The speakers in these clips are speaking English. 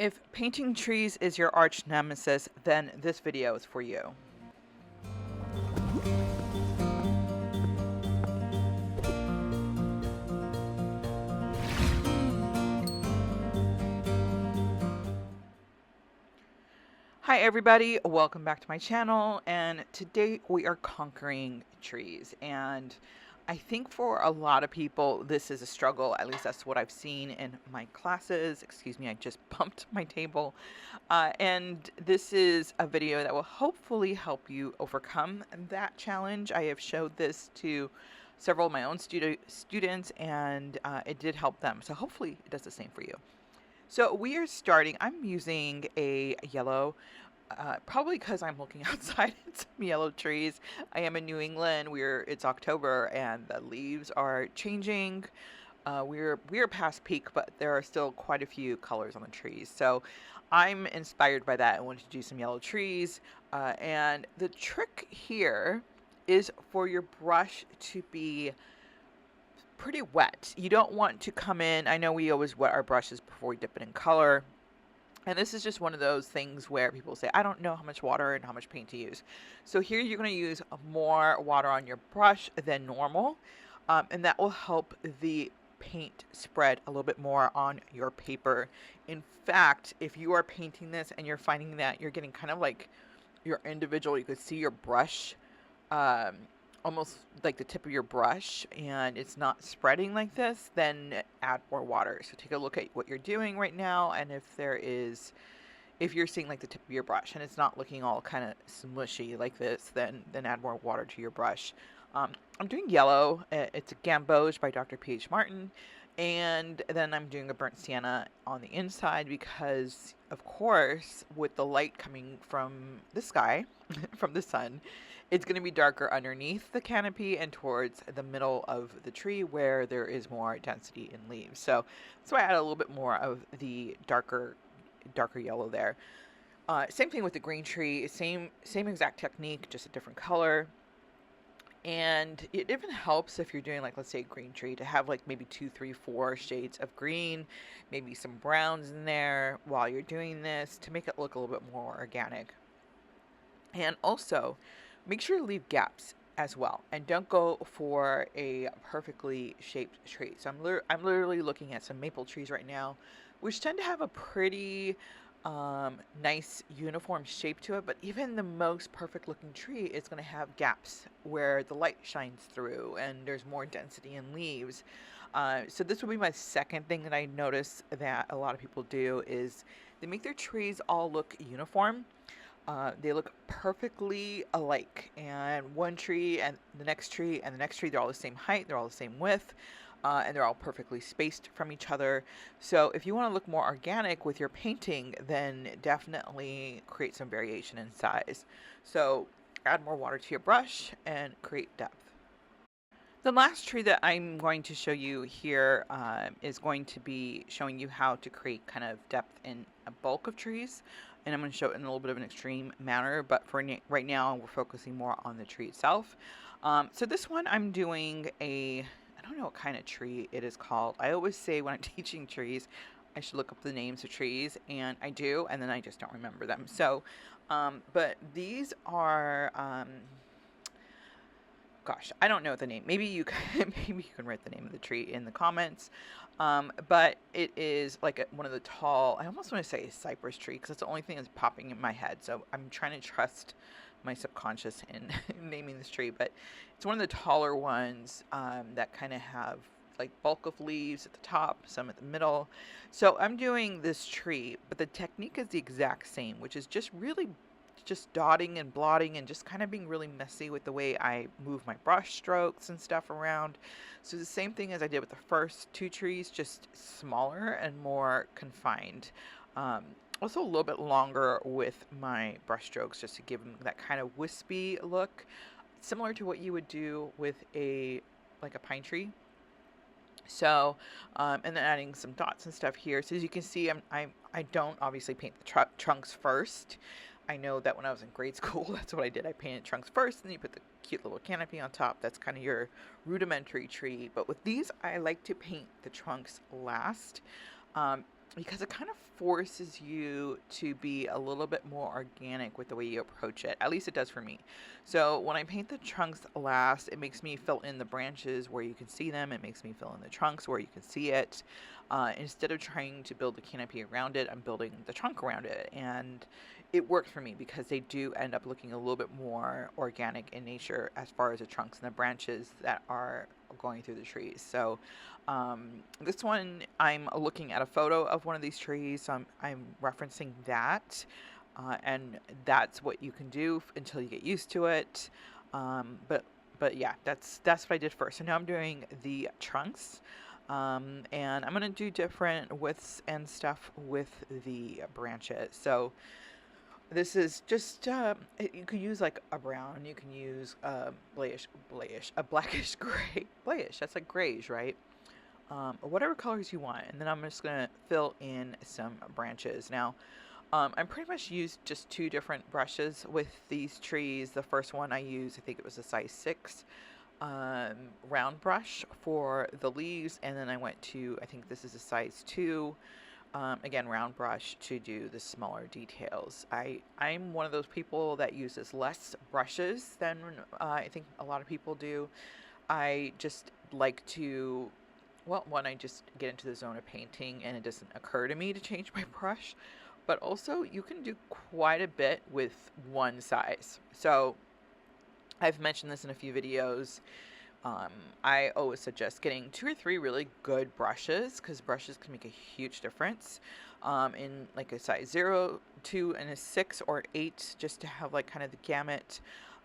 If painting trees is your arch nemesis, then this video is for you. Hi everybody, welcome back to my channel, and today we are conquering trees. And I think for a lot of people this is a struggle, at least that's what I've seen in my classes. Excuse me, I just bumped my table. And this is a video that will hopefully help you overcome that challenge. I have showed this to several of my own students, and it did help them. So hopefully it does the same for you. So we are starting, I'm using a yellow, probably because I'm looking outside at some yellow trees. I am in New England, it's October and the leaves are changing. We're past peak, but there are still quite a few colors on the trees. So I'm inspired by that. I wanted to do some yellow trees. And the trick here is for your brush to be pretty wet. You don't want to come in, I know we always wet our brushes before we dip it in color. And this is just one of those things where people say, I don't know how much water and how much paint to use. So here you're going to use more water on your brush than normal. And that will help the paint spread a little bit more on your paper. In fact, if you are painting this and you're finding that you're getting kind of like your individual, you could see your brush, almost like the tip of your brush, and it's not spreading like this, then add more water. So take a look at what you're doing right now, and if you're seeing like the tip of your brush and it's not looking all kind of smushy like this, then add more water to your brush. I'm doing yellow. It's a Gamboge by Dr. P.H. Martin. And then I'm doing a burnt sienna on the inside because, of course, with the light coming from the sky, from the sun, it's going to be darker underneath the canopy and towards the middle of the tree where there is more density in leaves. So I add a little bit more of the darker yellow there. Same thing with the green tree, same exact technique, just a different color. And it even helps if you're doing, like, let's say a green tree, to have like maybe 2, 3, 4 shades of green, maybe some browns in there while you're doing this to make it look a little bit more organic. And also make sure to leave gaps as well, and don't go for a perfectly shaped tree. So I'm literally looking at some maple trees right now, which tend to have a pretty nice uniform shape to it, but even the most perfect looking tree is going to have gaps where the light shines through and there's more density in leaves. So this would be my second thing that I notice that a lot of people do is they make their trees all look uniform. They look perfectly alike, and one tree and the next tree and the next tree, they're all the same height, they're all the same width. And they're all perfectly spaced from each other. So if you want to look more organic with your painting, then definitely create some variation in size. So add more water to your brush and create depth. The last tree that I'm going to show you here is going to be showing you how to create kind of depth in a bulk of trees. And I'm going to show it in a little bit of an extreme manner, but for right now we're focusing more on the tree itself. So this one I'm doing I don't know what kind of tree it is called. I always say when I'm teaching trees, I should look up the names of trees, and I do, and then I just don't remember them. So, but these are, gosh, I don't know the name. Maybe you can, maybe you can write the name of the tree in the comments. But it is like one of the tall, I almost want to say a cypress tree because it's the only thing that's popping in my head. So I'm trying to trust my subconscious in naming this tree, but it's one of the taller ones that kind of have like bulk of leaves at the top, some at the middle. So I'm doing this tree, but the technique is the exact same, which is just really just dotting and blotting and just kind of being really messy with the way I move my brush strokes and stuff around. So the same thing as I did with the first 2 trees, just smaller and more confined. Also a little bit longer with my brush strokes just to give them that kind of wispy look, similar to what you would do with like a pine tree. So, and then adding some dots and stuff here. So as you can see, I don't obviously paint the trunks first. I know that when I was in grade school, that's what I did. I painted trunks first, and then you put the cute little canopy on top. That's kind of your rudimentary tree. But with these, I like to paint the trunks last. because it kind of forces you to be a little bit more organic with the way you approach it. At least it does for me. So when I paint the trunks last, it makes me fill in the branches where you can see them. It makes me fill in the trunks where you can see it. Instead of trying to build the canopy around it, I'm building the trunk around it. And it worked for me because they do end up looking a little bit more organic in nature as far as the trunks and the branches that are going through the trees. So this one, I'm looking at a photo of one of these trees, so I'm referencing that, and that's what you can do until you get used to it. But yeah, that's what I did first. So now I'm doing the trunks, and I'm gonna do different widths and stuff with the branches. So this is just you can use like a brown, you can use a blackish gray, blayish. That's like grayish, right? Whatever colors you want, and then I'm just gonna fill in some branches. Now, I pretty much used just two different brushes with these trees. The first one I used, I think it was a size 6 round brush for the leaves, and then I went to, I think this is a size 2, again, round brush to do the smaller details. I'm one of those people that uses less brushes than I think a lot of people do. I just like to, well, one, I just get into the zone of painting and it doesn't occur to me to change my brush, but also you can do quite a bit with one size. So I've mentioned this in a few videos. I always suggest getting 2 or 3 really good brushes, because brushes can make a huge difference, in like a size 0, 2, and a 6 or 8, just to have like kind of the gamut.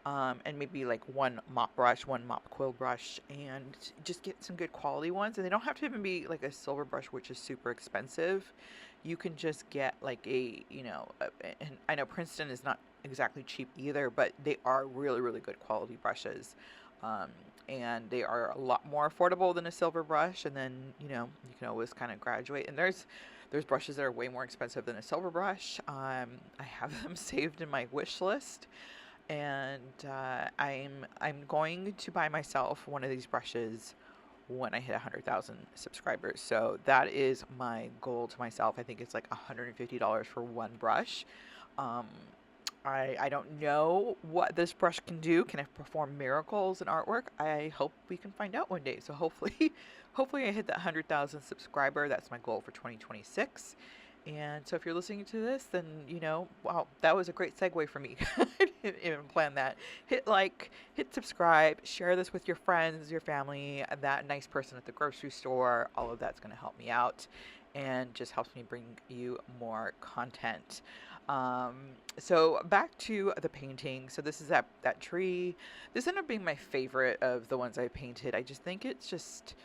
And maybe like one mop brush, one mop quill brush, and just get some good quality ones. And they don't have to even be like a silver brush, which is super expensive. You can just get like and I know Princeton is not exactly cheap either, but they are really, really good quality brushes. Um, and they are a lot more affordable than a silver brush. And then, you can always kind of graduate. And there's brushes that are way more expensive than a silver brush. I have them saved in my wish list, and I'm going to buy myself one of these brushes when I hit 100,000 subscribers. So that is my goal to myself. I think it's like $150 for one brush. Um, I don't know what this brush can do. Can it perform miracles in artwork? I hope we can find out one day. So hopefully, hopefully I hit that 100,000 subscriber. That's my goal for 2026. And so if you're listening to this, then, wow, that was a great segue for me. I didn't even plan that. Hit like, hit subscribe, share this with your friends, your family, that nice person at the grocery store. All of that's going to help me out and just helps me bring you more content. So back to the painting. So this is that tree. This ended up being my favorite of the ones I painted. I just think it's just,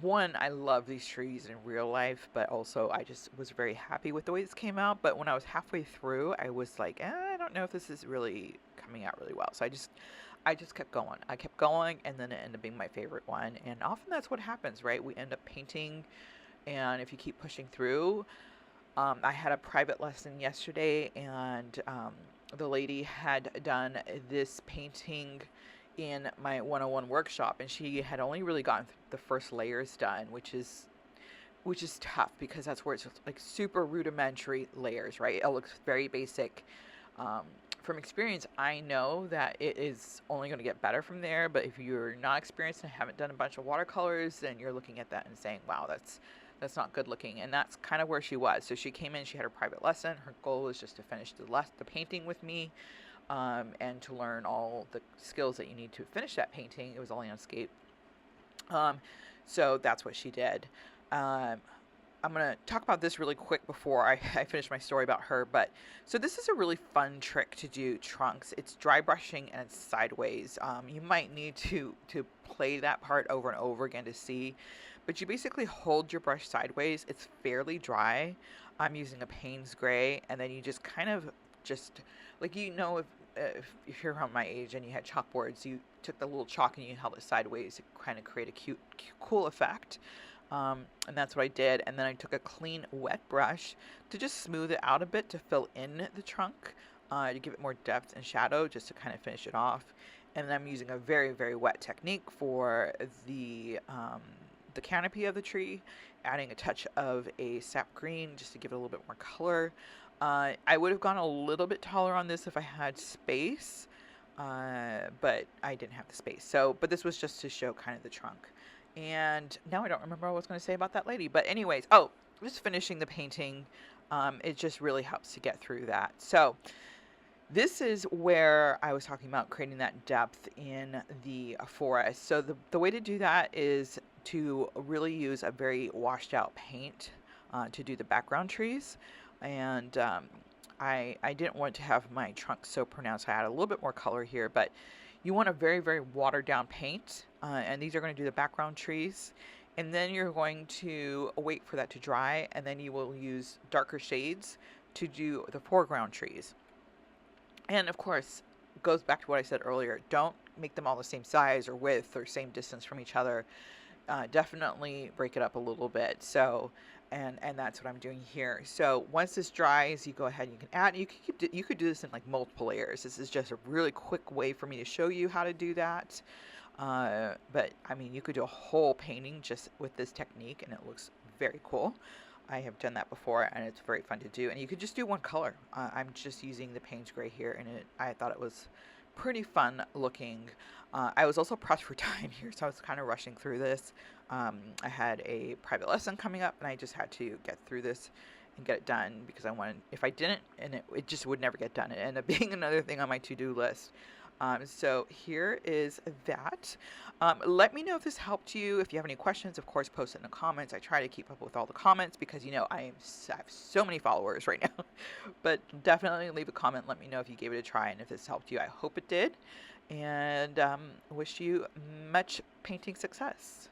one, I love these trees in real life, but also I just was very happy with the way this came out. But when I was halfway through, I was like, I don't know if this is really coming out really well. So I just kept going. I kept going, and then it ended up being my favorite one. And often that's what happens, right? We end up painting, and if you keep pushing through, I had a private lesson yesterday, and the lady had done this painting in my 101 workshop, and she had only really gotten the first layers done, which is tough, because that's where it's like super rudimentary layers, right? It looks very basic. From experience, I know that it is only going to get better from there, but if you're not experienced and haven't done a bunch of watercolors, then you're looking at that and saying, wow, that's not good looking. And that's kind of where she was. So she came in, she had her private lesson. Her goal was just to finish the painting with me, and to learn all the skills that you need to finish that painting. It was all landscape. So that's what she did. I'm going to talk about this really quick before I finish my story about her. But so this is a really fun trick to do trunks. It's dry brushing and it's sideways. You might need to play that part over and over again to see. But you basically hold your brush sideways. It's fairly dry. I'm using a Payne's Gray. And then you just kind of just, like, if you're around my age and you had chalkboards, you took the little chalk and you held it sideways to kind of create a cute, cool effect. And that's what I did. And then I took a clean wet brush to just smooth it out a bit, to fill in the trunk, to give it more depth and shadow, just to kind of finish it off. And then I'm using a very, very wet technique for the the canopy of the tree, adding a touch of a sap green just to give it a little bit more color. I would have gone a little bit taller on this if I had space, but I didn't have the space. So, but this was just to show kind of the trunk. And now I don't remember what I was going to say about that lady. But anyways, oh, just finishing the painting. It just really helps to get through that. So this is where I was talking about creating that depth in the forest. So the way to do that is to really use a very washed out paint to do the background trees. And I didn't want to have my trunk so pronounced. I had a little bit more color here, but you want a very, very watered down paint. And these are going to do the background trees. And then you're going to wait for that to dry, and then you will use darker shades to do the foreground trees. And of course, it goes back to what I said earlier. Don't make them all the same size or width or same distance from each other. Definitely break it up a little bit. So, and that's what I'm doing here. So once this dries, you go ahead and you can add. You could do this in like multiple layers. This is just a really quick way for me to show you how to do that. But I mean, you could do a whole painting just with this technique, and it looks very cool. I have done that before, and it's very fun to do. And you could just do one color. I'm just using the Payne's Gray here, and I thought it was pretty fun looking. I was also pressed for time here, so I was kind of rushing through this. I had a private lesson coming up, and I just had to get through this and get it done because I wanted, if I didn't, and it just would never get done. It ended up being another thing on my to-do list. So here is that. Let me know if this helped you. If you have any questions, of course, post it in the comments. I try to keep up with all the comments because, you know, I have so many followers right now. But definitely leave a comment. Let me know if you gave it a try and if this helped you. I hope it did. And wish you much painting success.